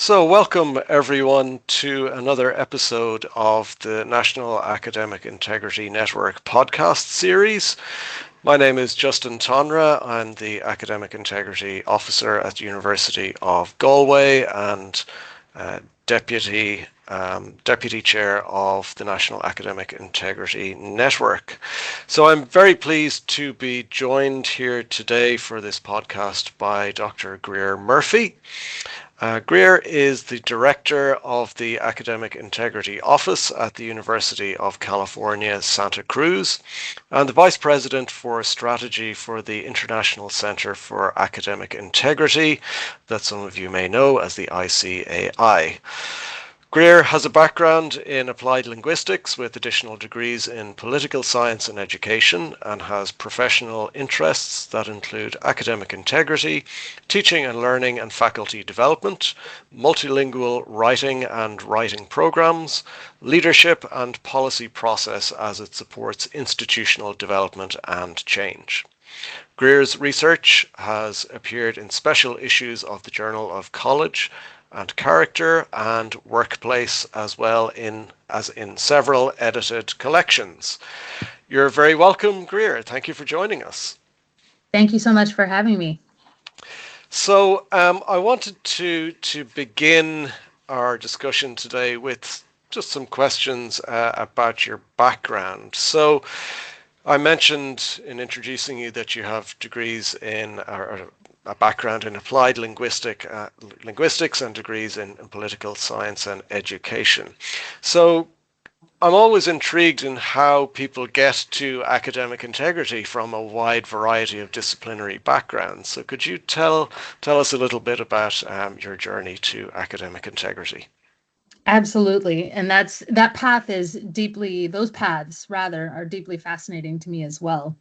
So, welcome everyone to another episode of the National Academic Integrity Network podcast series. My name is Justin Tonra. I'm the Academic Integrity Officer at the University of Galway and Deputy Chair of the National Academic Integrity Network. So I'm very pleased to be joined here today for this podcast by Dr. Greer Murphy. Greer is the Director of the Academic Integrity Office at the University of California Santa Cruz and the Vice President for Strategy for the International Center for Academic Integrity, that some of you may know as the ICAI. Greer has a background in applied linguistics with additional degrees in political science and education, and has professional interests that include academic integrity, teaching and learning and faculty development, multilingual writing and writing programs, leadership and policy process as it supports institutional development and change. Greer's research has appeared in special issues of the Journal of College and Character and Workplace, as well as in several edited collections. You're very welcome, Greer. Thank you for joining us. Thank you so much for having me. So I wanted to begin our discussion today with just some questions about your background. So I mentioned in introducing you that you have degrees in a background in applied linguistics and degrees in political science and education. So I'm always intrigued in how people get to academic integrity from a wide variety of disciplinary backgrounds. So could you tell us a little bit about your journey to academic integrity? Absolutely. And those paths are deeply fascinating to me as well.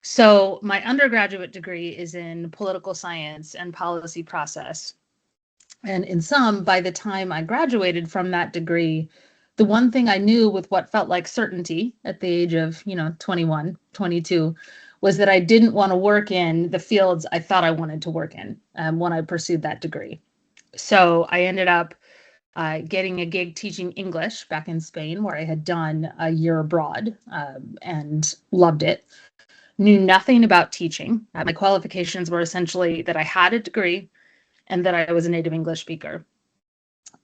So my undergraduate degree is in political science and policy process. And by the time I graduated from that degree, the one thing I knew with what felt like certainty at the age of, 21, 22, was that I didn't want to work in the fields I thought I wanted to work in when I pursued that degree. So I ended up getting a gig teaching English back in Spain, where I had done a year abroad and loved it. Knew nothing about teaching. My qualifications were essentially that I had a degree and that I was a native English speaker.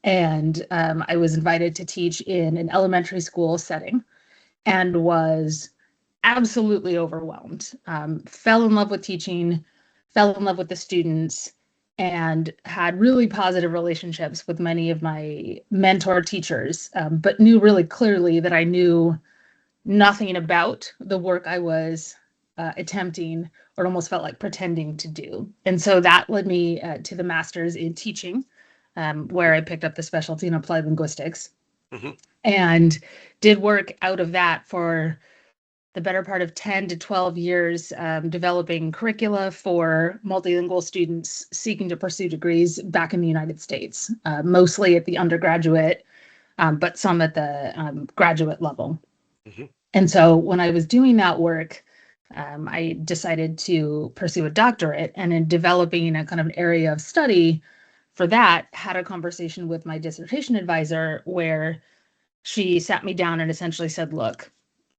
And I was invited to teach in an elementary school setting and was absolutely overwhelmed. Fell in love with teaching, fell in love with the students, and had really positive relationships with many of my mentor teachers, but knew really clearly that I knew nothing about the work I was attempting, or almost felt like pretending to do. And so that led me to the master's in teaching, where I picked up the specialty in applied linguistics, and did work out of that for the better part of 10 to 12 years, developing curricula for multilingual students seeking to pursue degrees back in the United States, mostly at the undergraduate, but some at the graduate level. And so when I was doing that work, I decided to pursue a doctorate, and in developing a kind of an area of study for that, had a conversation with my dissertation advisor where she sat me down and essentially said, look,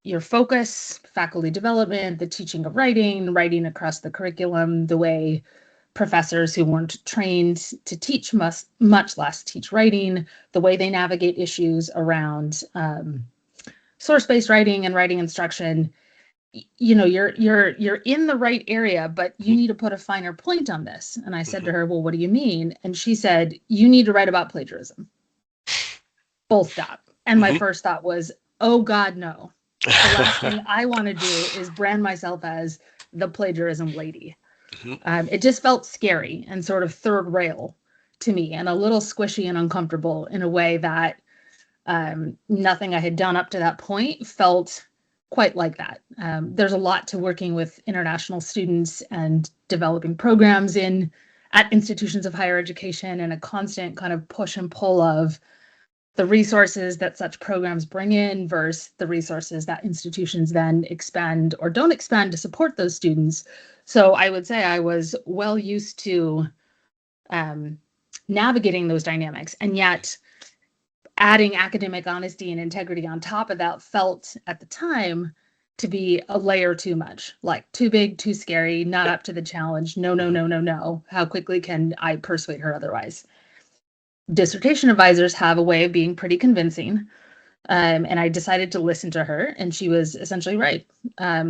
your focus, faculty development, the teaching of writing across the curriculum, the way professors who weren't trained to teach much less teach writing, the way they navigate issues around source-based writing and writing instruction, you're in the right area, but you need to put a finer point on this. And I said to her, well, what do you mean? And she said, you need to write about plagiarism. Full stop. And my first thought was, oh God, no. The last thing I want to do is brand myself as the plagiarism lady. It just felt scary and sort of third rail to me, and a little squishy and uncomfortable in a way that nothing I had done up to that point felt quite like that. There's a lot to working with international students and developing programs at institutions of higher education, and a constant kind of push and pull of the resources that such programs bring in versus the resources that institutions then expend or don't expend to support those students. So I would say I was well used to navigating those dynamics. And yet adding academic honesty and integrity on top of that felt at the time to be a layer too much, like too big, too scary, not up to the challenge. No, no, no, no, no. How quickly can I persuade her otherwise? Dissertation advisors have a way of being pretty convincing. And I decided to listen to her, and she was essentially right.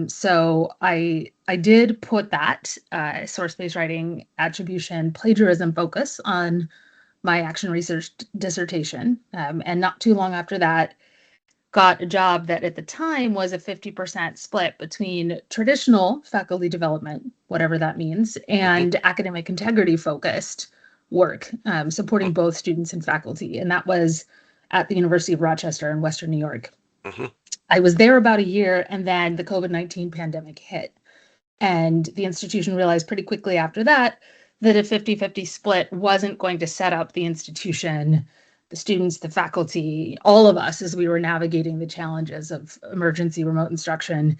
So I did put that source-based writing, attribution, plagiarism focus on my action research dissertation. And not too long after that, got a job that at the time was a 50% split between traditional faculty development, whatever that means, and academic integrity focused work, supporting both students and faculty. And that was at the University of Rochester in Western New York. I was there about a year, and then the COVID-19 pandemic hit. And the institution realized pretty quickly after that that a 50-50 split wasn't going to set up the institution, the students, the faculty, all of us as we were navigating the challenges of emergency remote instruction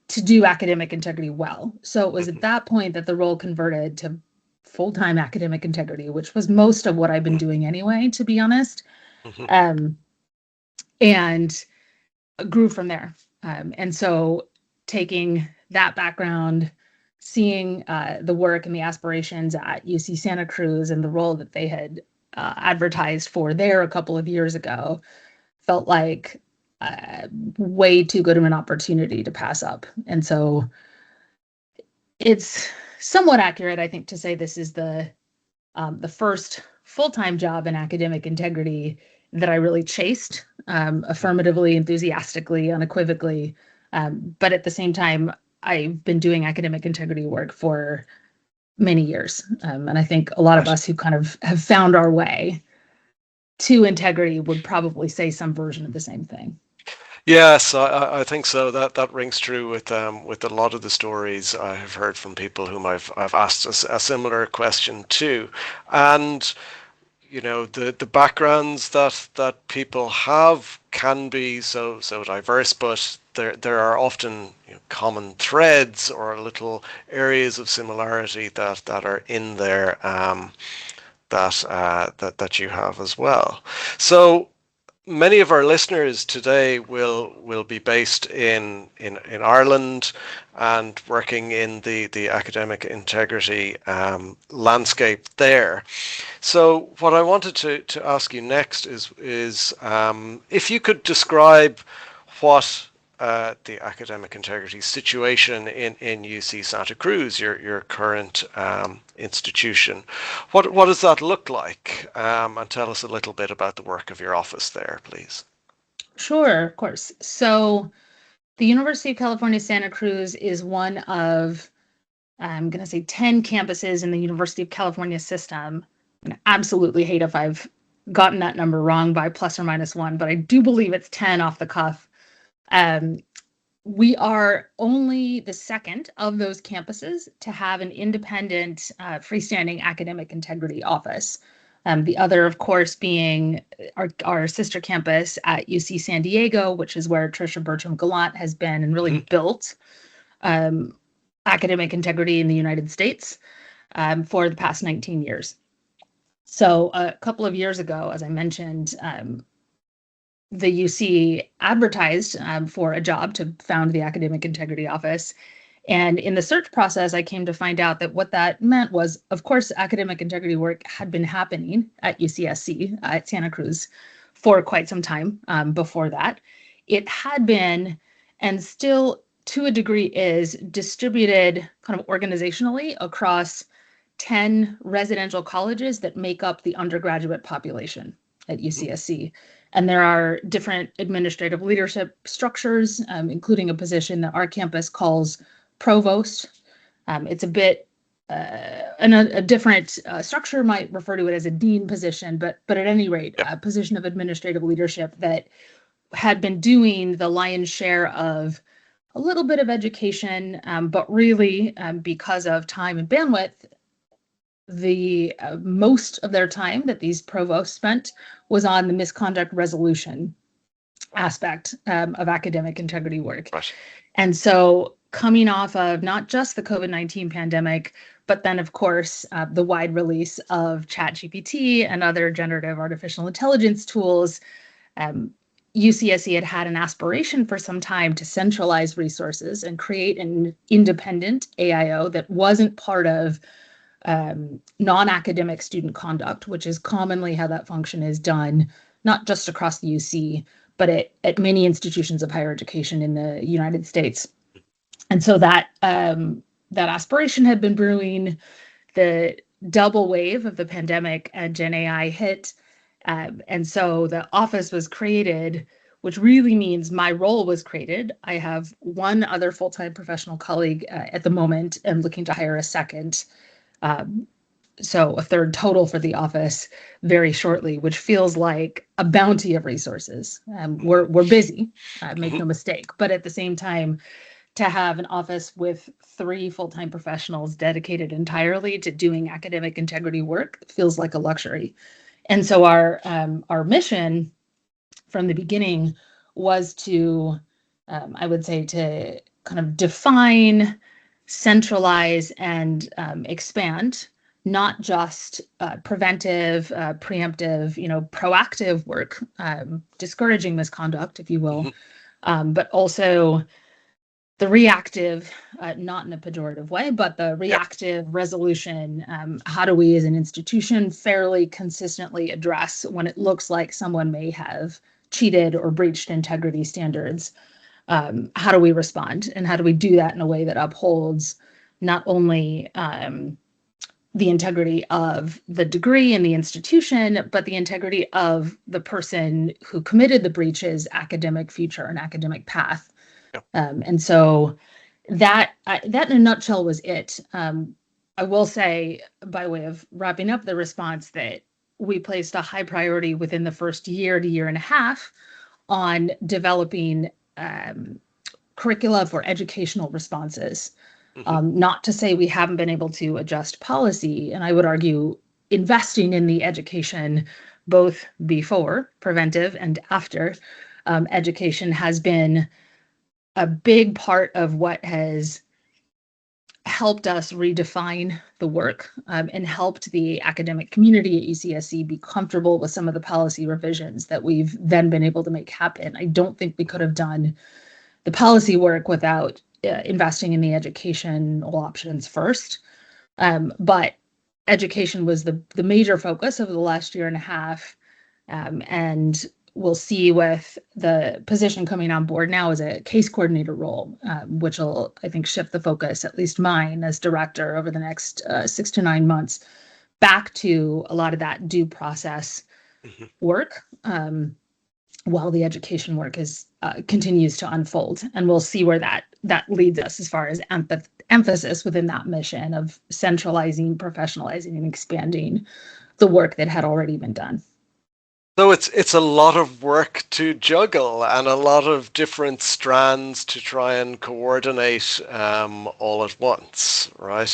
to do academic integrity well. So it was at that point that the role converted to full-time academic integrity, which was most of what I've been doing anyway, to be honest, and grew from there. And so taking that background, seeing the work and the aspirations at UC Santa Cruz and the role that they had advertised for there a couple of years ago, felt like way too good of an opportunity to pass up. And so it's somewhat accurate, I think, to say this is the first full-time job in academic integrity that I really chased affirmatively, enthusiastically, unequivocally. But at the same time, I've been doing academic integrity work for many years. And I think a lot of us who kind of have found our way to integrity would probably say some version of the same thing. Yes, I think so. That rings true with a lot of the stories I have heard from people whom I've asked a similar question to, and you know the backgrounds that people have can be so diverse, but there are often common threads or little areas of similarity that are in there that you have as well. So many of our listeners today will be based in Ireland and working in the academic integrity landscape there. So what I wanted to ask you next is if you could describe what the academic integrity situation in UC Santa Cruz, your current institution. What does that look like? And tell us a little bit about the work of your office there, please. Sure, of course. So the University of California Santa Cruz is one of, I'm going to say 10 campuses in the University of California system. I absolutely hate if I've gotten that number wrong by plus or minus one, but I do believe it's 10 off the cuff. We are only the second of those campuses to have an independent, freestanding academic integrity office. The other, of course, being our sister campus at UC San Diego, which is where Tricia Bertram-Gallant has been and really built academic integrity in the United States for the past 19 years. So a couple of years ago, as I mentioned, the UC advertised for a job to found the Academic Integrity Office. And in the search process, I came to find out that what that meant was, of course, academic integrity work had been happening at UCSC, at Santa Cruz, for quite some time before that. It had been, and still to a degree is, distributed kind of organizationally across 10 residential colleges that make up the undergraduate population at UCSC. And there are different administrative leadership structures, including a position that our campus calls provost. It's a bit, and a different structure might refer to it as a dean position, but at any rate, a position of administrative leadership that had been doing the lion's share of a little bit of education, but really because of time and bandwidth, the most of their time that these provosts spent was on the misconduct resolution aspect of academic integrity work. Right. And so coming off of not just the COVID-19 pandemic, but then, of course, the wide release of ChatGPT and other generative artificial intelligence tools. UCSC had an aspiration for some time to centralize resources and create an independent AIO that wasn't part of non-academic student conduct, which is commonly how that function is done, not just across the UC, but at many institutions of higher education in the United States. And so that aspiration had been brewing. The double wave of the pandemic and Gen AI hit. And so the office was created, which really means my role was created. I have one other full-time professional colleague at the moment and looking to hire a second. So a third total for the office very shortly, which feels like a bounty of resources. We're busy, make no mistake, but at the same time, to have an office with 3 full-time professionals dedicated entirely to doing academic integrity work feels like a luxury. And so our mission from the beginning was to, I would say, to kind of define, centralize, and expand not just preventive, preemptive, proactive work, discouraging misconduct, if you will, but also the reactive, not in a pejorative way, but the reactive resolution. How do we as an institution fairly consistently address when it looks like someone may have cheated or breached integrity standards? How do we respond? And how do we do that in a way that upholds not only the integrity of the degree and the institution, but the integrity of the person who committed the breach's academic future and academic path? And so that in a nutshell was it. I will say, by way of wrapping up the response, that we placed a high priority within the first year to year and a half on developing curricula for educational responses. Not to say we haven't been able to adjust policy, and I would argue investing in the education, both before, preventive, and after education, has been a big part of what has helped us redefine the work and helped the academic community at UCSC be comfortable with some of the policy revisions that we've then been able to make happen. I don't think we could have done the policy work without investing in the educational options first. But education was the major focus over the last year and a half. And we'll see with the position coming on board now as a case coordinator role, which will, I think, shift the focus, at least mine as director, over the next 6 to 9 months, back to a lot of that due process work, while the education work continues to unfold. And we'll see where that leads us as far as emphasis within that mission of centralizing, professionalizing, and expanding the work that had already been done. So it's a lot of work to juggle and a lot of different strands to try and coordinate all at once, right?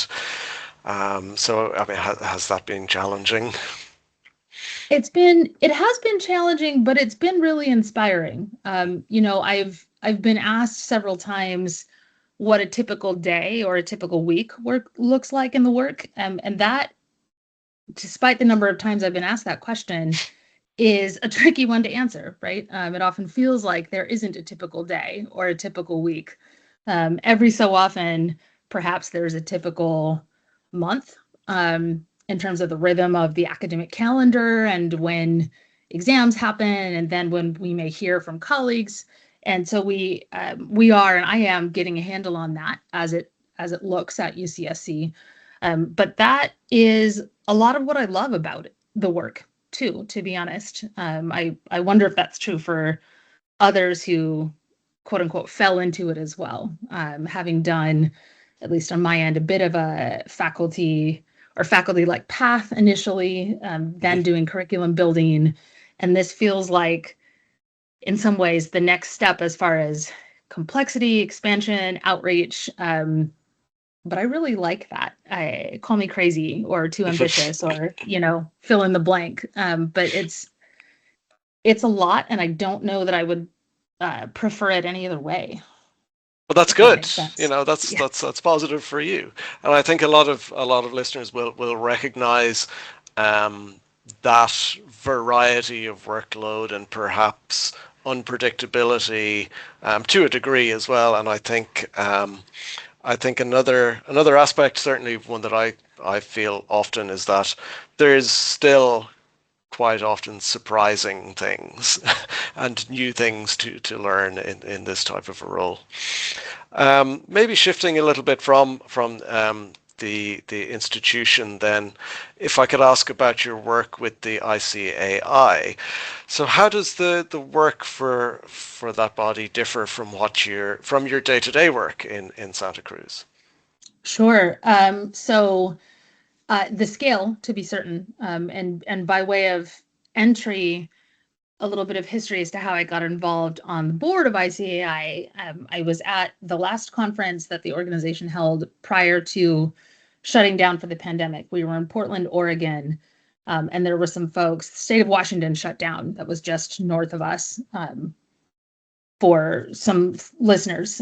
So I mean, has that been challenging? It has been challenging, but it's been really inspiring. I've been asked several times what a typical day or a typical week work looks like in the work, and that, despite the number of times I've been asked that question, is a tricky one to answer, right? It often feels like there isn't a typical day or a typical week. Every so often, perhaps there's a typical month in terms of the rhythm of the academic calendar and when exams happen, and then when we may hear from colleagues. And so we are, and I am, getting a handle on that as it looks at UCSC. But that is a lot of what I love about the work, too, to be honest. I wonder if that's true for others who, quote unquote, fell into it as well. Having done, at least on my end, a bit of a faculty-like path initially, then doing curriculum building. And this feels like, in some ways, the next step as far as complexity, expansion, outreach. But I really like that. Call me crazy or too ambitious or, fill in the blank. But it's a lot, and I don't know that I would prefer it any other way. Well, that's if that good. makes sense. That's Yeah. that's positive for you, and I think a lot of listeners will recognize um, that variety of workload and perhaps unpredictability to a degree as well. And I think another aspect, certainly one that I feel often, is that there's still quite often surprising things and new things to learn in this type of a role. Maybe shifting a little bit from the institution, then, if I could ask about your work with the ICAI. So, how does the work for that body differ from your day-to-day work in Santa Cruz? Sure. So the scale, to be certain, and by way of entry, a little bit of history as to how I got involved on the board of ICAI. I was at the last conference that the organization held prior to shutting down for the pandemic. We were in Portland, Oregon, and there were some folks. The state of Washington shut down. That was just north of us, for some listeners.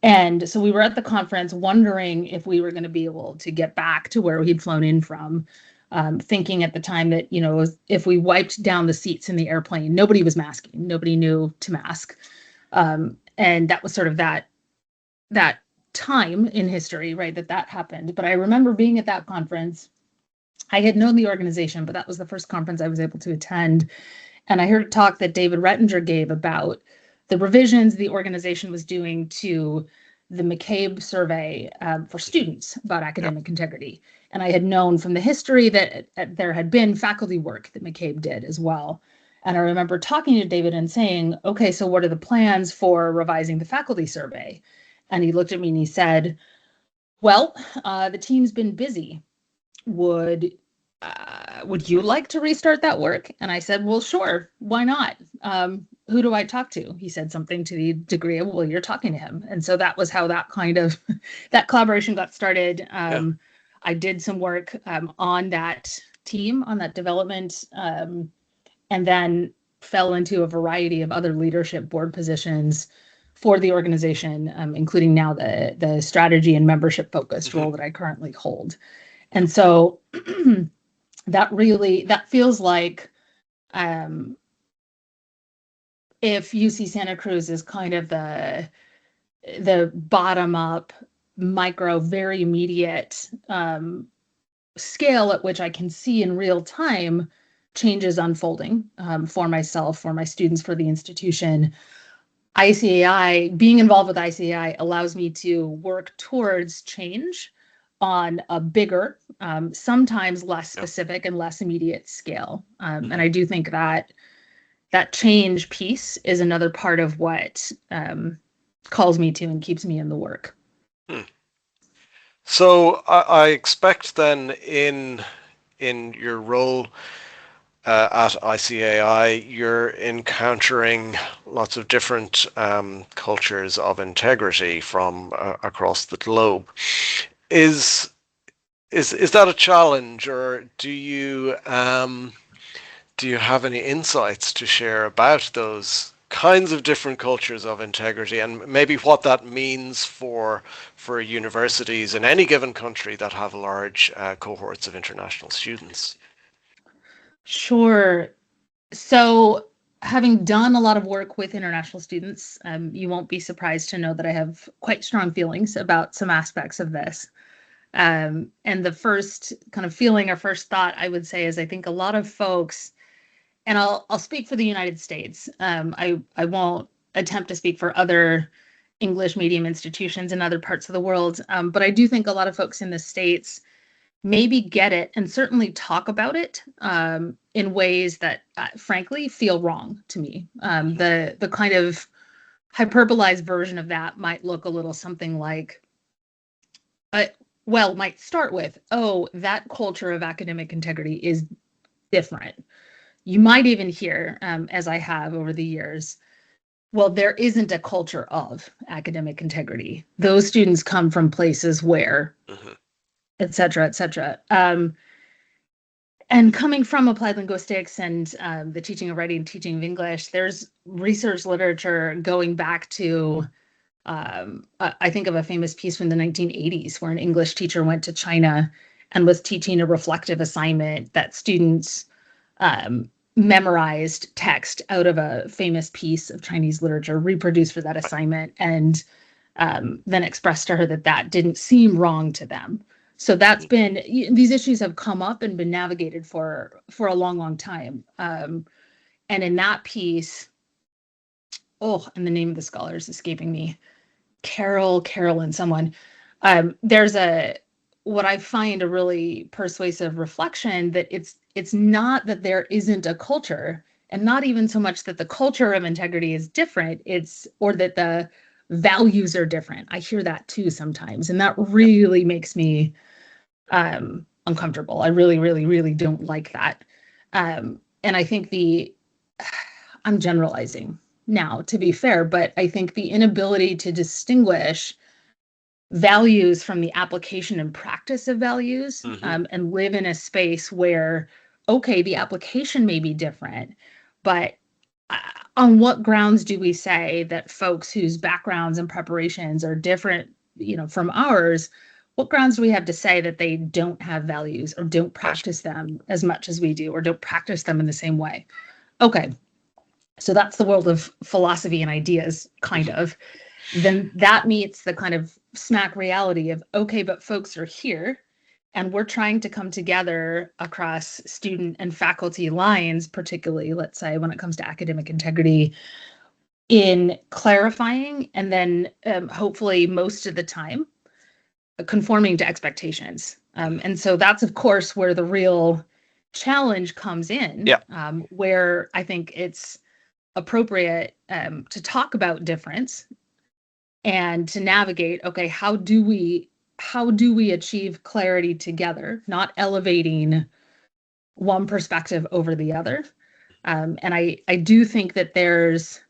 And so we were at the conference wondering if we were going to be able to get back to where we'd flown in from, thinking at the time that, if we wiped down the seats in the airplane, nobody was masking. Nobody knew to mask. And that was sort of that time in history, right, that happened. But I remember being at that conference. I had known the organization, but that was the first conference I was able to attend. And I heard a talk that David Rettinger gave about the revisions the organization was doing to the McCabe survey for students about Yep. academic integrity. And I had known from the history that there had been faculty work that McCabe did as well. And I remember talking to David and saying, okay, so what are the plans for revising the faculty survey? And he looked at me and he said, well, the team's been busy. Would you like to restart that work? And I said, well, sure, why not? Who do I talk to? He said something to the degree of, well, you're talking to him. And so that was how that kind of that collaboration got started. Yeah. I did some work on that team, on that development, and then fell into a variety of other leadership board positions for the organization, including now the strategy and membership focused role that I currently hold. And so that feels like, if UC Santa Cruz is kind of the bottom up, micro, very immediate scale at which I can see in real time changes unfolding for myself, for my students, for the institution. ICAI, being involved with ICAI allows me to work towards change on a bigger, sometimes less specific and less immediate scale. And I do think that change piece is another part of what calls me to and keeps me in the work. So I expect then in your role at ICAI, you're encountering lots of different cultures of integrity from across the globe. Is that a challenge, or do you have any insights to share about those kinds of different cultures of integrity, and maybe what that means for universities in any given country that have large cohorts of international students? Sure. So, having done a lot of work with international students, you won't be surprised to know that I have quite strong feelings about some aspects of this. And the first kind of feeling or first thought I would say is, I think a lot of folks, and I'll speak for the United States. I won't attempt to speak for other English medium institutions in other parts of the world, but I do think a lot of folks in the States maybe get it and certainly talk about it in ways that, frankly, feel wrong to me. The kind of hyperbolized version of that might look a little something like, might start with, oh, that culture of academic integrity is different. You might even hear, as I have over the years, well, there isn't a culture of academic integrity. Those students come from places where, et cetera, et cetera. And coming from applied linguistics and the teaching of writing and teaching of English, there's research literature going back to I think of a famous piece from the 1980s where an English teacher went to China and was teaching a reflective assignment that students memorized text out of a famous piece of Chinese literature, reproduced for that assignment, and then expressed to her that that didn't seem wrong to them. So that's been, these issues have come up and been navigated for a long, long time. And in that piece, and the name of the scholar is escaping me, Carol and someone, there's what I find a really persuasive reflection that it's not that there isn't a culture, and not even so much that the culture of integrity is different, or that the values are different. I hear that too sometimes, and that really makes me uncomfortable. I really, really, really don't like that. And I think I'm generalizing now, to be fair, but I think the inability to distinguish values from the application and practice of values, and live in a space where, okay, the application may be different, but on what grounds do we say that folks whose backgrounds and preparations are different, from ours, what grounds do we have to say that they don't have values or don't practice them as much as we do, or don't practice them in the same way? Okay, so that's the world of philosophy and ideas, kind of. Then that meets the kind of smack reality of, okay, but folks are here and we're trying to come together across student and faculty lines, particularly, let's say, when it comes to academic integrity, in clarifying and then hopefully most of the time conforming to expectations. And so that's, of course, where the real challenge comes in, where I think it's appropriate to talk about difference and to navigate, okay, how do we achieve clarity together, not elevating one perspective over the other. And I do think that there's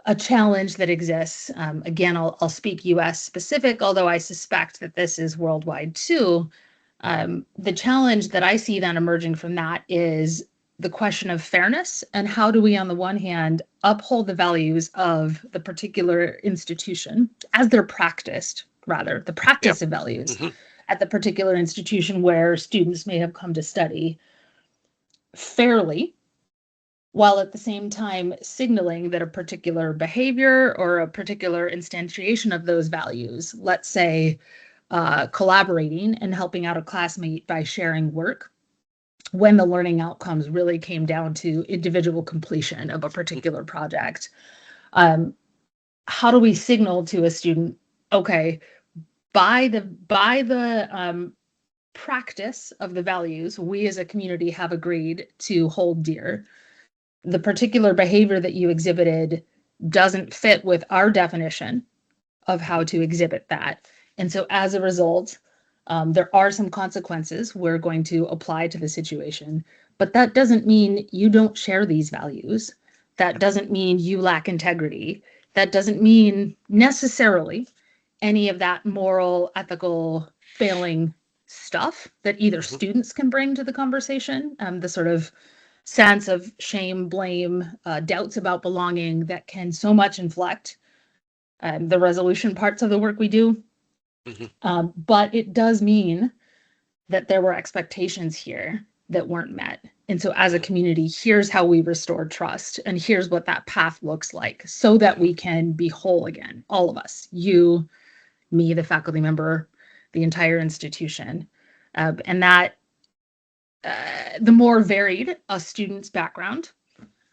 a challenge that exists. Again, I'll speak US specific, although I suspect that this is worldwide too. The challenge that I see then emerging from that is the question of fairness, and how do we, on the one hand, uphold the values of the particular institution as they're practiced, rather, the practice of values at the particular institution where students may have come to study, fairly, while at the same time signaling that a particular behavior or a particular instantiation of those values, let's say collaborating and helping out a classmate by sharing work, when the learning outcomes really came down to individual completion of a particular project. How do we signal to a student, okay, by the practice of the values we as a community have agreed to hold dear, the particular behavior that you exhibited doesn't fit with our definition of how to exhibit that. And so as a result, there are some consequences we're going to apply to the situation, but that doesn't mean you don't share these values. That doesn't mean you lack integrity. That doesn't mean necessarily any of that moral, ethical failing stuff that either students can bring to the conversation, the sort of sense of shame, blame, doubts about belonging that can so much inflect the resolution parts of the work we do. But it does mean that there were expectations here that weren't met. And so as a community, here's how we restore trust, and here's what that path looks like so that we can be whole again, all of us, you, me, the faculty member, the entire institution. And that the more varied a student's background,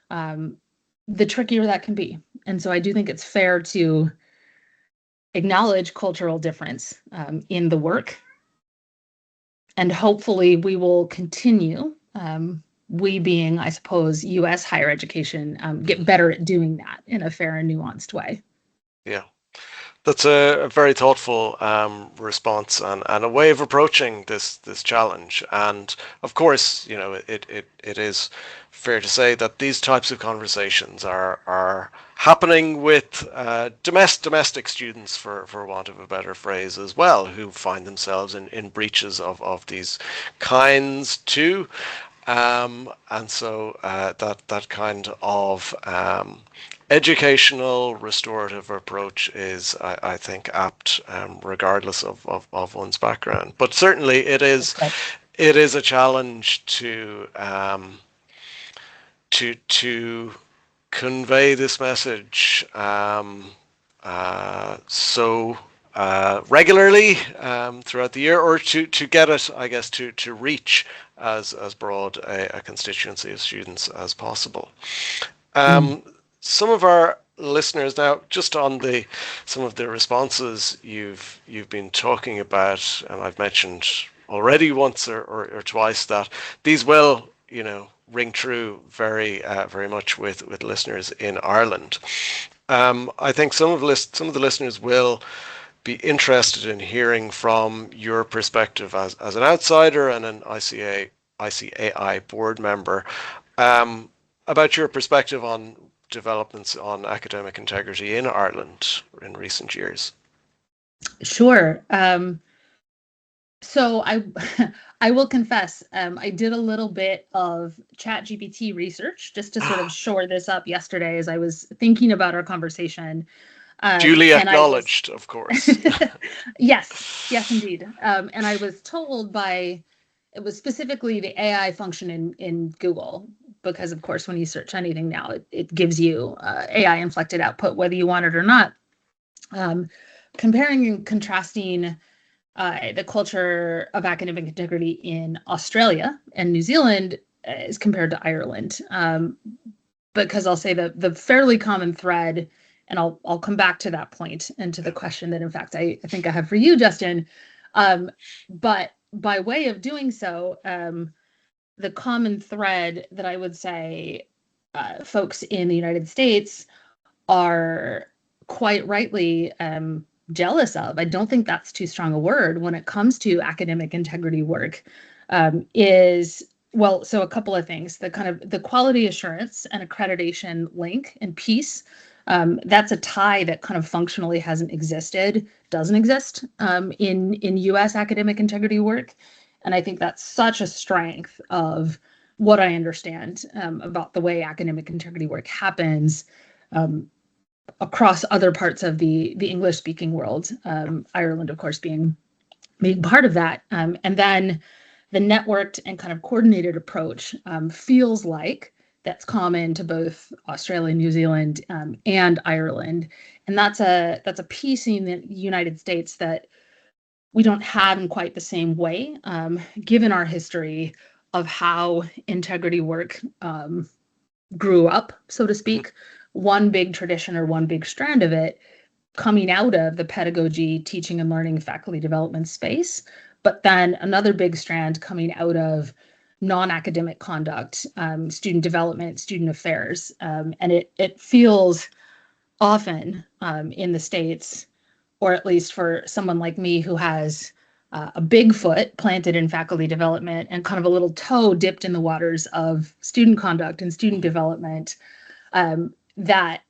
the trickier that can be. And so I do think it's fair to acknowledge cultural difference in the work. And hopefully we will continue, we being, I suppose, US higher education, get better at doing that in a fair and nuanced way. Yeah. That's a very thoughtful response and a way of approaching this challenge. And of course, it is fair to say that these types of conversations are happening with domestic students, for want of a better phrase, as well, who find themselves in breaches of these kinds too. And so that kind of educational restorative approach is, I think, apt regardless of one's background. But certainly it is a challenge to convey this message so regularly throughout the year, or to get it, I guess, to reach as broad a constituency of students as possible. Some of our listeners now, just on some of the responses you've been talking about, and I've mentioned already once or twice that these will, ring true very much with listeners in Ireland. I think some of the listeners will be interested in hearing from your perspective as an outsider and an ICAI board member, about your perspective on developments on academic integrity in Ireland in recent years. Sure. So I will confess, I did a little bit of ChatGPT research just to sort of shore this up yesterday as I was thinking about our conversation. Duly acknowledged, of course. Yes, indeed. And I was told it was specifically the AI function in Google, because of course, when you search anything now, it gives you AI inflected output, whether you want it or not. Comparing and contrasting the culture of academic integrity in Australia and New Zealand as compared to Ireland. Because I'll say the fairly common thread, and I'll come back to that point and to the question that, in fact, I think I have for you, Justin. But by way of doing so, the common thread that I would say folks in the United States are quite rightly jealous of, I don't think that's too strong a word when it comes to academic integrity work, so a couple of things. The quality assurance and accreditation link and piece, that's a tie that kind of functionally doesn't exist in US academic integrity work. And I think that's such a strength of what I understand about the way academic integrity work happens across other parts of the English-speaking world, Ireland, of course, being part of that. And then the networked and kind of coordinated approach feels like that's common to both Australia, New Zealand, and Ireland. And that's a piece in the United States that we don't have in quite the same way, given our history of how integrity work grew up, so to speak. One big tradition or one big strand of it coming out of the pedagogy, teaching and learning, faculty development space, but then another big strand coming out of non-academic conduct, student development, student affairs. And it feels often in the States, or at least for someone like me who has a big foot planted in faculty development and kind of a little toe dipped in the waters of student conduct and student development, that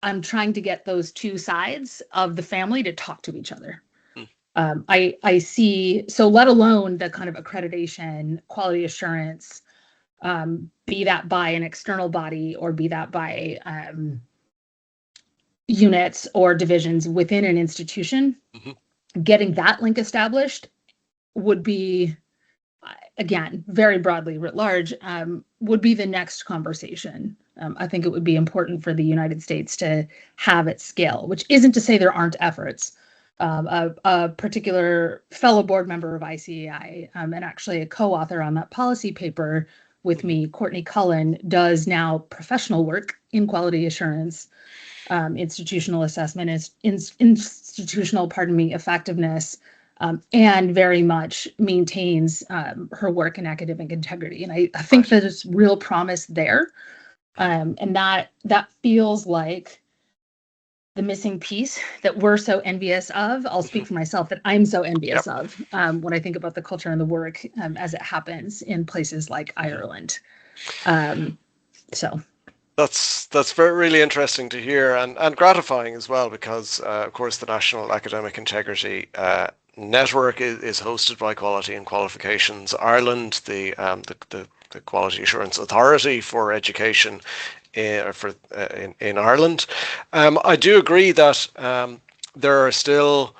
I'm trying to get those two sides of the family to talk to each other. I see, so let alone the kind of accreditation, quality assurance, be that by an external body or be that by units or divisions within an institution, getting that link established would be, again, very broadly writ large, would be the next conversation. I think it would be important for the United States to have at scale, which isn't to say there aren't efforts. A particular fellow board member of ICAI, and actually a co-author on that policy paper with me, Courtney Cullen, does now professional work in quality assurance, institutional assessment, institutional effectiveness, and very much maintains her work in academic integrity. And I think there's real promise there. And that feels like the missing piece that we're so envious of. I'll speak for myself that I'm so envious of when I think about the culture and the work as it happens in places like Ireland. So that's really interesting to hear and gratifying as well, because of course the National Academic Integrity network is hosted by Quality and Qualifications Ireland, the Quality Assurance Authority for Education in Ireland. I do agree that there are still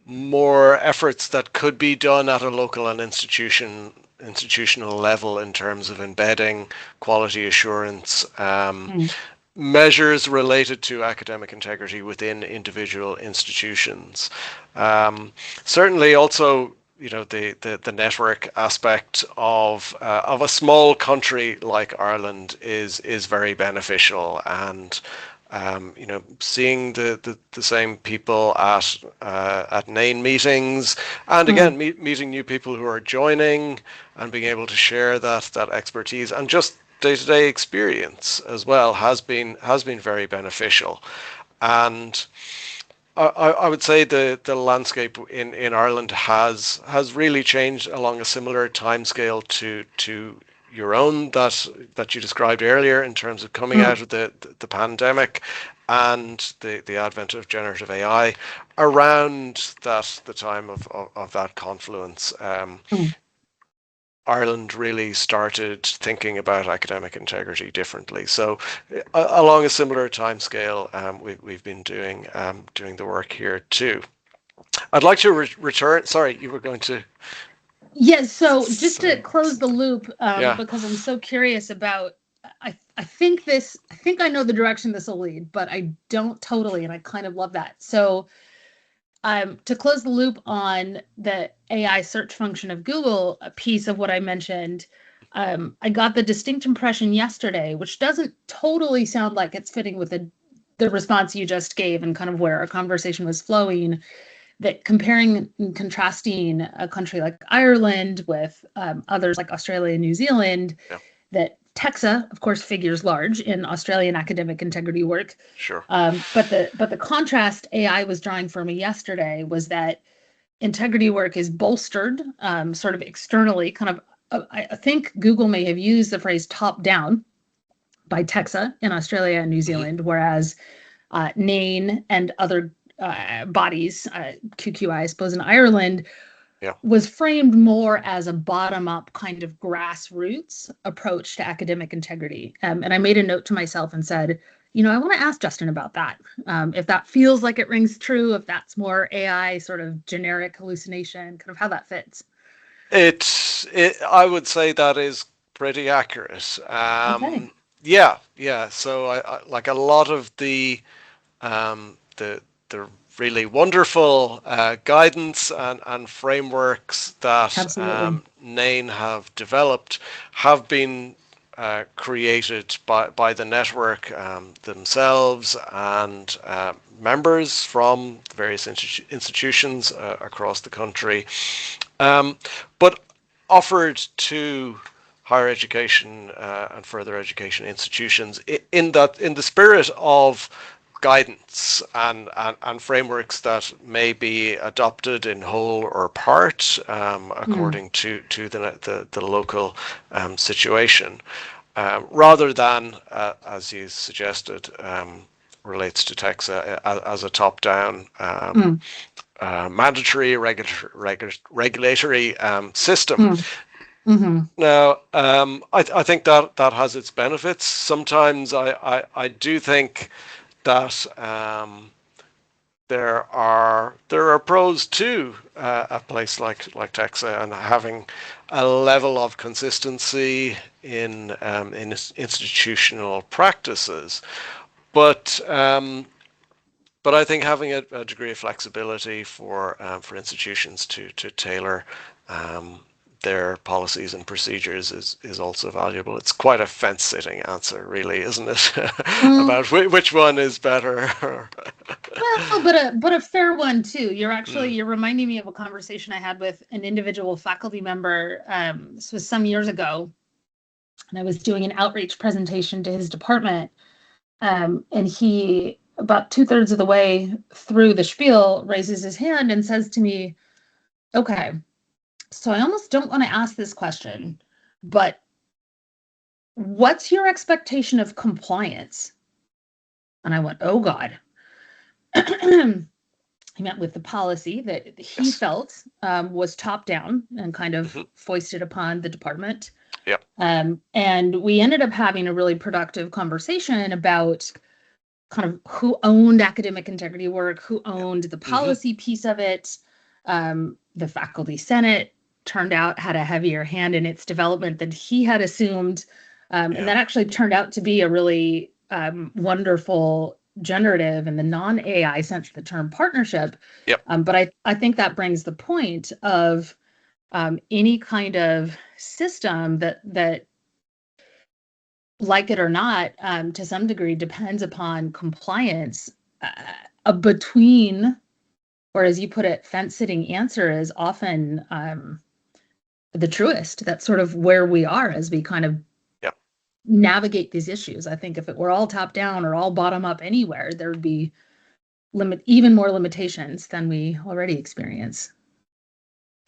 more efforts that could be done at a local and institutional level in terms of embedding quality assurance measures related to academic integrity within individual institutions. Certainly, also, the network aspect of a small country like Ireland is very beneficial, and seeing the same people at NAIN meetings, and again meeting new people who are joining and being able to share that expertise and just day-to-day experience as well has been very beneficial. And I would say the landscape in Ireland has really changed along a similar timescale to your own that you described earlier, in terms of coming out of the pandemic and the advent of generative AI around the time of that confluence. Ireland really started thinking about academic integrity differently. So, along a similar timescale, we've been doing the work here too. I'd like to return. Sorry, you were going to. Yes. So just to close the loop, Yeah. because I'm so curious about. I think I know the direction this will lead, but I don't totally, and I kind of love that. So. To close the loop on the AI search function of Google, a piece of what I mentioned, I got the distinct impression yesterday, which doesn't totally sound like it's fitting with the response you just gave and kind of where our conversation was flowing, that comparing and contrasting a country like Ireland with others like Australia and New Zealand, that TEXA, of course, figures large in Australian academic integrity work. Sure. But the contrast AI was drawing for me yesterday was that integrity work is bolstered sort of externally, kind of, I think Google may have used the phrase top down by TEXA in Australia and New Zealand, whereas NAIN and other bodies, QQI, I suppose, in Ireland, was framed more as a bottom-up kind of grassroots approach to academic integrity. And I made a note to myself and said, I want to ask Justin about that. If that feels like it rings true, if that's more AI sort of generic hallucination, kind of how that fits. I would say that is pretty accurate. Okay. Yeah. So I like a lot of the really wonderful guidance and frameworks that NAIN have developed have been created by the network themselves and members from various institutions across the country, but offered to higher education and further education institutions in the spirit of guidance and frameworks that may be adopted in whole or part according to the local situation, rather than, as you suggested, relates to TEXA as a top-down mandatory regulatory system. Now, I think that has its benefits. Sometimes I do think that there are pros to a place like TEXA and having a level of consistency in institutional practices, but I think having a degree of flexibility for institutions to tailor their policies and procedures is also valuable. It's quite a fence-sitting answer, really, isn't it? About which one is better. Well, but a fair one too. You're reminding me of a conversation I had with an individual faculty member. This was some years ago, and I was doing an outreach presentation to his department, and he, about 2/3 of the way through the spiel, raises his hand and says to me, "Okay, so I almost don't want to ask this question, but what's your expectation of compliance?" And I went, "Oh God." He met with the policy that he Yes. felt was top down and kind of Hmm. foisted upon the department. Yep. And we ended up having a really productive conversation about kind of who owned academic integrity work, who Yep. owned the Hmm. policy piece of it. The faculty senate turned out had a heavier hand in its development than he had assumed. And Yeah. that actually turned out to be a really wonderful generative in the non-AI sense of the term partnership. Yep. But I think that brings the point of any kind of system that like it or not, to some degree, depends upon compliance between, or as you put it, fence-sitting answer is often the truest. That's sort of where we are as we kind of Yep. navigate these issues. I think if it were all top down or all bottom up anywhere, there would be even more limitations than we already experience.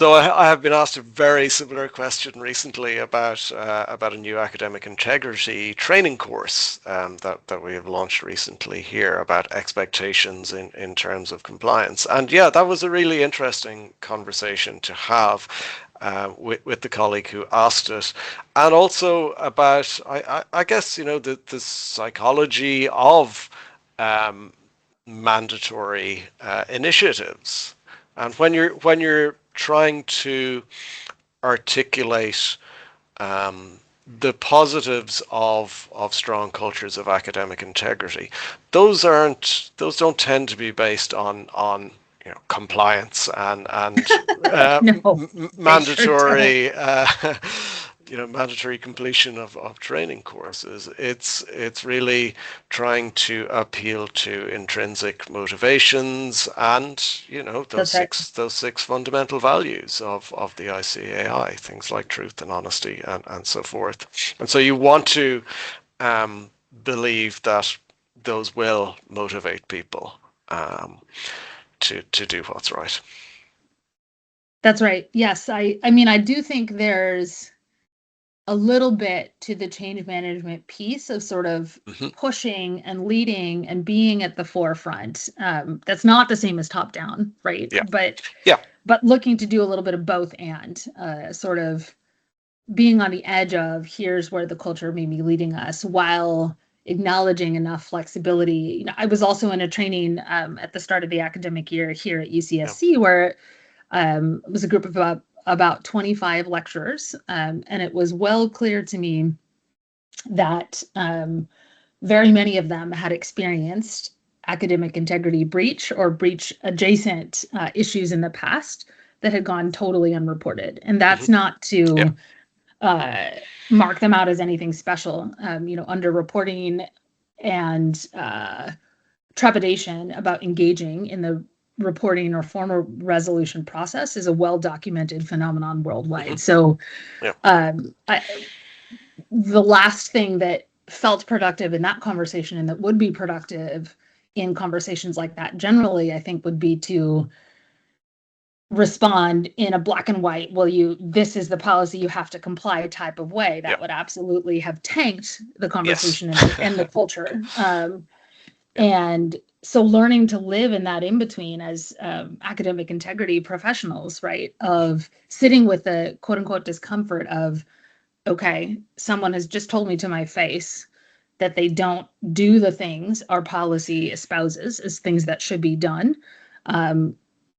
So I have been asked a very similar question recently about a new academic integrity training course that we have launched recently here about expectations in terms of compliance. And yeah, that was a really interesting conversation to have with the colleague who asked it, and also about I guess the psychology of mandatory initiatives. And when you're trying to articulate the positives of strong cultures of academic integrity, those don't tend to be based on compliance and No, they sure don't. mandatory mandatory completion of training courses. It's really trying to appeal to intrinsic motivations and those That's right. six fundamental values of the ICAI, things like truth and honesty and so forth. And so you want to believe that those will motivate people to do what's right. That's right. Yes, I mean, I do think there's a little bit to the change management piece of sort of Hmm. pushing and leading and being at the forefront. That's not the same as top down, right? Yeah. But Yeah. looking to do a little bit of both and sort of being on the edge of here's where the culture may be leading us while acknowledging enough flexibility. I was also in a training at the start of the academic year here at Yeah. UCSC where it was a group of about 25 lecturers, and it was well clear to me that very many of them had experienced academic integrity breach or breach adjacent issues in the past that had gone totally unreported. And Hmm. that's not Yeah. to mark them out as anything special. Underreporting and trepidation about engaging in the reporting or formal resolution process is a well-documented phenomenon Hmm. worldwide. So Yeah. the last thing that felt productive in that conversation and that would be productive in conversations like that generally, I think, would be to respond in a black and white, well, this is the policy, you have to comply type of way. Yeah. That would absolutely have tanked the Yes. conversation and the culture. Yeah. And so learning to live in that in between as academic integrity professionals, right? Of sitting with the quote unquote discomfort of, okay, someone has just told me to my face that they don't do the things our policy espouses as things that should be done. Um,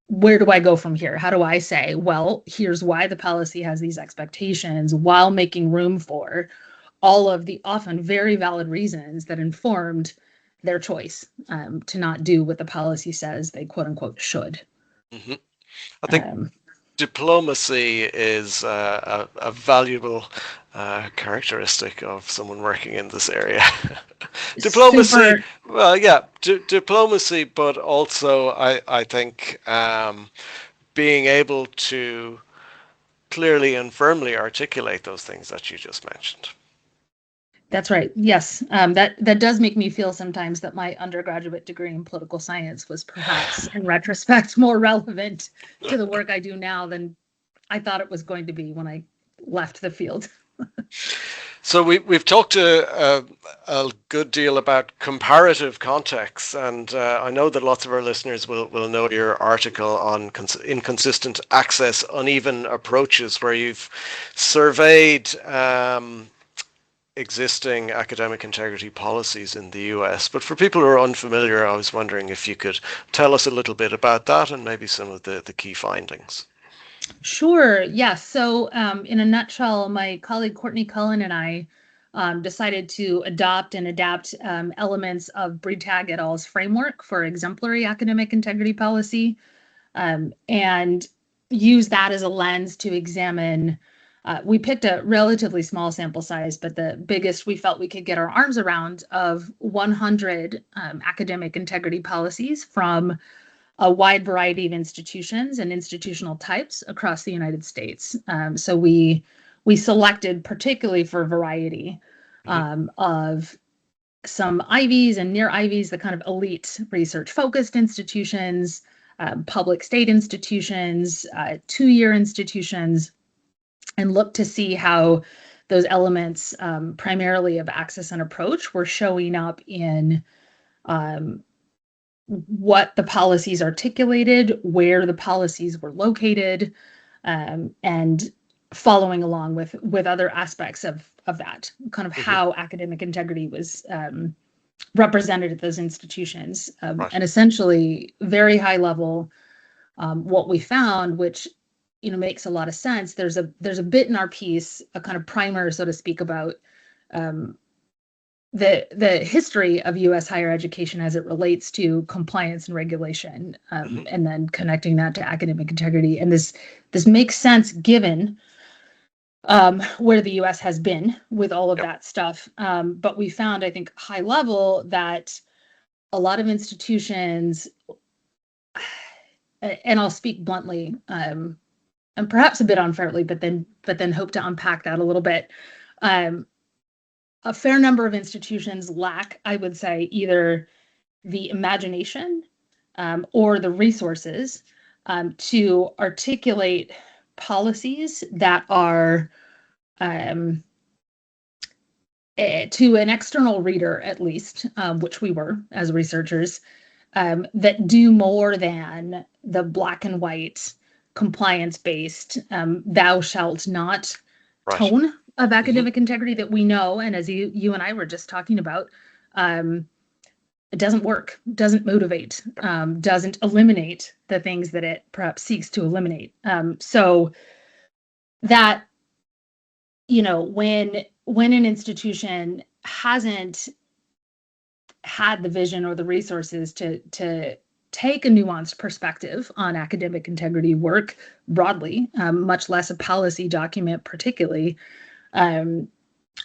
where do I go from here? How do I say, well, here's why the policy has these expectations while making room for all of the often very valid reasons that informed their choice to not do what the policy says they quote unquote should. Hmm. I think Um, diplomacy is a valuable characteristic of someone working in this area. Diplomacy, super. well, yeah, diplomacy, but also I think being able to clearly and firmly articulate those things that you just mentioned. That's right. Yes, that does make me feel sometimes that my undergraduate degree in political science was perhaps, in retrospect, more relevant to the work I do now than I thought it was going to be when I left the field. So we've talked a good deal about comparative contexts, and I know that lots of our listeners will know your article on inconsistent access, uneven approaches, where you've surveyed existing academic integrity policies in the US. But for people who are unfamiliar, I was wondering if you could tell us a little bit about that and maybe some of the key findings. Sure. Yes. So, in a nutshell, my colleague Courtney Cullen and I decided to adopt and adapt elements of Breitag et al.'s framework for exemplary academic integrity policy, and use that as a lens to examine. We picked a relatively small sample size, but the biggest we felt we could get our arms around of 100 academic integrity policies from a wide variety of institutions and institutional types across the United States. So we selected particularly for variety of some Ivies and near Ivies, the kind of elite research focused institutions, public state institutions, 2-year institutions, and look to see how those elements, primarily of access and approach, were showing up in what the policies articulated, where the policies were located, and following along with other aspects of that, kind of how academic integrity was represented at those institutions. And essentially, very high level, what we found, which makes a lot of sense. There's a bit in our piece, a kind of primer, so to speak, about the history of U.S. higher education as it relates to compliance and regulation, and then connecting that to academic integrity. And this makes sense given where the U.S. has been with all of that stuff. But we found, I think, high level, that a lot of institutions, and I'll speak bluntly, and perhaps a bit unfairly, but then hope to unpack that a little bit. A fair number of institutions lack, I would say, either the imagination or the resources to articulate policies that are, to an external reader at least, which we were as researchers, that do more than the black and white compliance-based thou shalt not tone of academic integrity that we know, and as you and I were just talking about, it doesn't work, doesn't motivate, doesn't eliminate the things that it perhaps seeks to eliminate. So that, when an institution hasn't had the vision or the resources to take a nuanced perspective on academic integrity work broadly, much less a policy document particularly,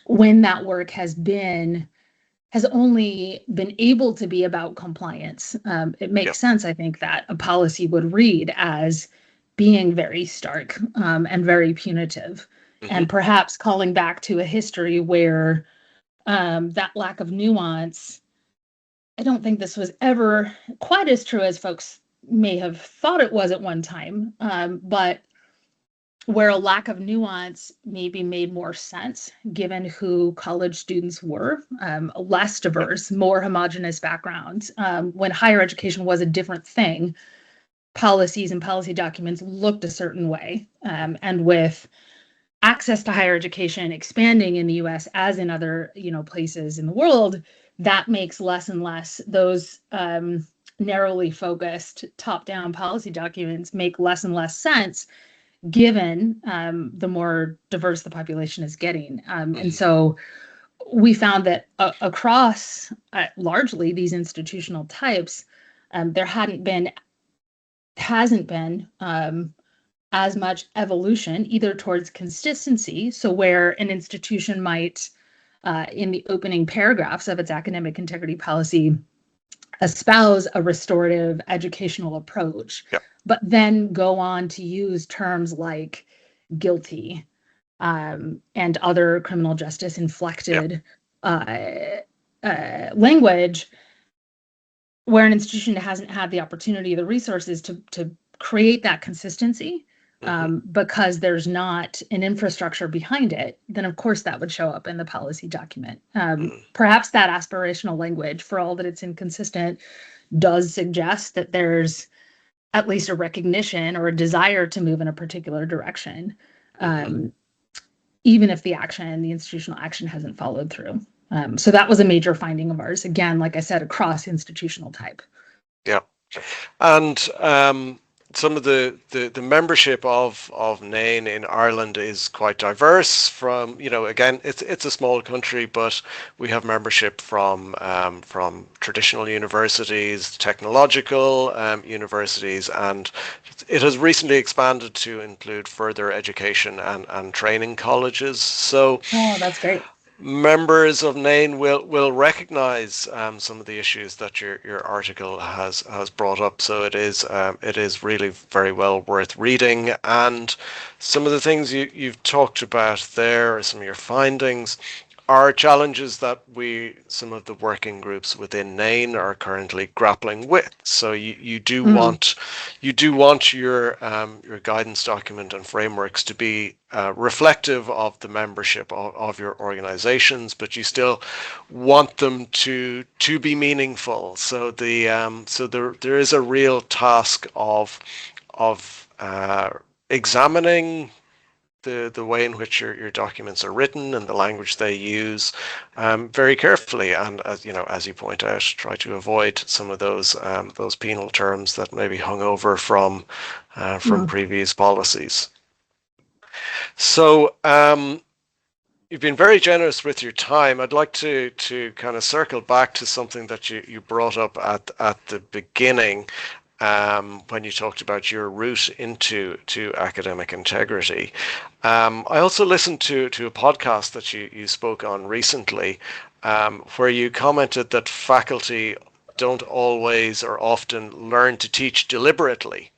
when that work has only been able to be about compliance, it makes sense, I think, that a policy would read as being very stark and very punitive, and perhaps calling back to a history where that lack of nuance. I don't think this was ever quite as true as folks may have thought it was at one time, but where a lack of nuance maybe made more sense given who college students were, less diverse, more homogenous backgrounds. When higher education was a different thing, policies and policy documents looked a certain way. And with access to higher education expanding in the US as in other places in the world, that makes less and less those narrowly focused top-down policy documents make less and less sense given the more diverse the population is getting. And so we found that across largely these institutional types, there hasn't been as much evolution either towards consistency, so where an institution might, in the opening paragraphs of its academic integrity policy, espouse a restorative educational approach, but then go on to use terms like guilty and other criminal justice inflected language, where an institution hasn't had the opportunity, the resources to create that consistency. because there's not an infrastructure behind it, then of course that would show up in the policy document. Perhaps that aspirational language, for all that it's inconsistent, does suggest that there's at least a recognition or a desire to move in a particular direction, even if the institutional action hasn't followed through. So that was a major finding of ours. Again, like I said, across institutional type. Yeah. And some of the membership of NAIN in Ireland is quite diverse. From, again, it's a small country, but we have membership from traditional universities, technological universities, and it has recently expanded to include further education and training colleges. So, that's great. Members of NAIN will recognize some of the issues that your article has brought up. So it is really very well worth reading. And some of the things you've talked about there, some of your findings, are challenges that some of the working groups within NAIN are currently grappling with. So you do want your guidance document and frameworks to be reflective of the membership of your organizations, but you still want them to be meaningful. So there is a real task of examining the way in which your documents are written and the language they use very carefully, and as you point out, try to avoid some of those penal terms that may be hung over from previous policies. So you've been very generous with your time. I'd like to kind of circle back to something that you brought up at the beginning, when you talked about your route into academic integrity. I also listened to a podcast that you spoke on recently, where you commented that faculty don't always or often learn to teach deliberately.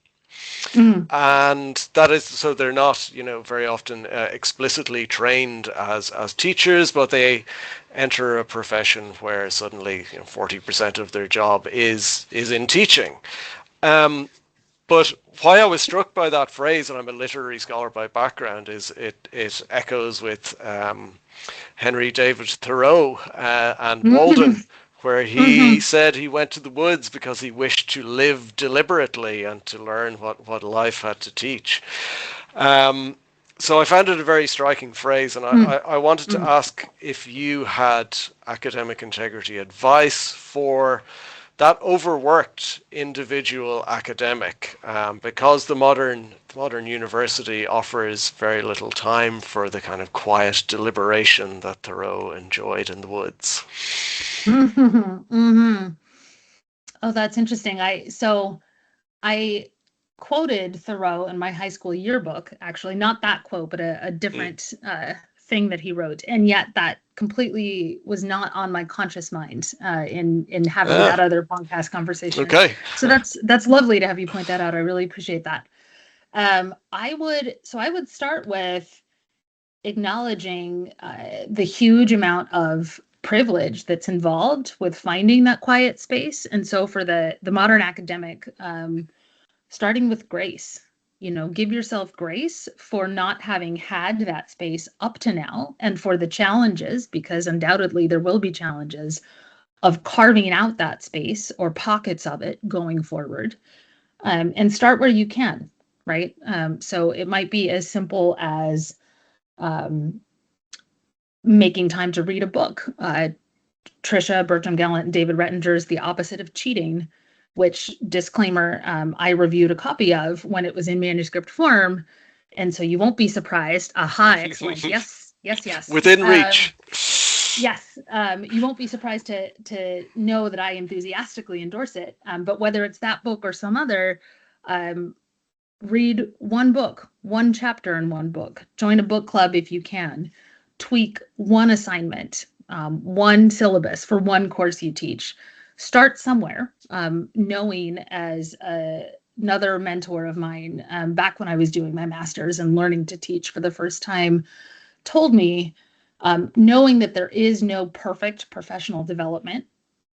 And that is, so they're not, very often explicitly trained as teachers, but they enter a profession where suddenly 40% of their job is in teaching. But why I was struck by that phrase, and I'm a literary scholar by background, is it echoes with Henry David Thoreau and Walden, where he said he went to the woods because he wished to live deliberately and to learn what life had to teach. So I found it a very striking phrase, and I wanted to ask if you had academic integrity advice for that overworked individual academic, because the modern university offers very little time for the kind of quiet deliberation that Thoreau enjoyed in the woods. Oh, that's interesting. I quoted Thoreau in my high school yearbook, actually, not that quote, but a different thing that he wrote, and yet that completely was not on my conscious mind in having that other podcast conversation. Okay. So that's lovely to have you point that out. I really appreciate that. I would start with acknowledging the huge amount of privilege that's involved with finding that quiet space. And so for the modern academic, starting with grace. Give yourself grace for not having had that space up to now, and for the challenges, because undoubtedly there will be challenges, of carving out that space or pockets of it going forward. And start where you can, right? So it might be as simple as making time to read a book. Trisha Bertram Gallant and David Rettinger's The Opposite of Cheating, which, disclaimer, I reviewed a copy of when it was in manuscript form. And so you won't be surprised. Aha, excellent. Yes. Within reach. Yes. You won't be surprised to know that I enthusiastically endorse it. But whether it's that book or some other, read one book, one chapter in one book, join a book club if you can, tweak one assignment, one syllabus for one course you teach. Start somewhere, knowing, as another mentor of mine, back when I was doing my master's and learning to teach for the first time, told me, knowing that there is no perfect professional development.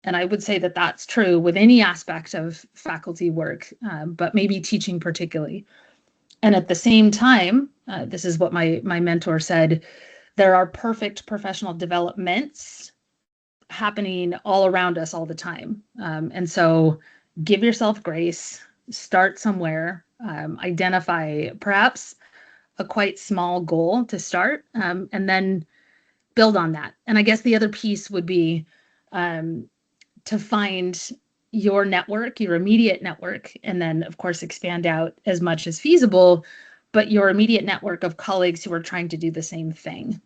And I would say that that's true with any aspect of faculty work, but maybe teaching particularly. And at the same time, this is what my mentor said, there are perfect professional developments happening all around us all the time. And so give yourself grace, start somewhere, identify perhaps a quite small goal to start, and then build on that. And I guess the other piece would be to find your network, your immediate network, and then, of course, expand out as much as feasible, but your immediate network of colleagues who are trying to do the same thing.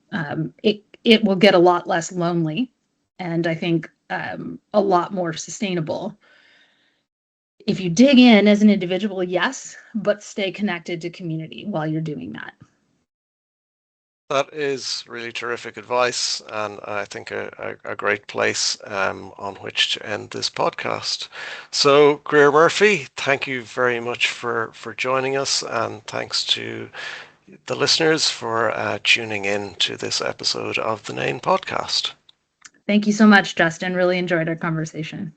It will get a lot less lonely, and I think a lot more sustainable. If you dig in as an individual, yes, but stay connected to community while you're doing that. That is really terrific advice, and I think a great place on which to end this podcast. So, Greer Murphy, thank you very much for joining us, and thanks to the listeners for tuning in to this episode of the NAIN podcast. Thank you so much, Justin. Really enjoyed our conversation.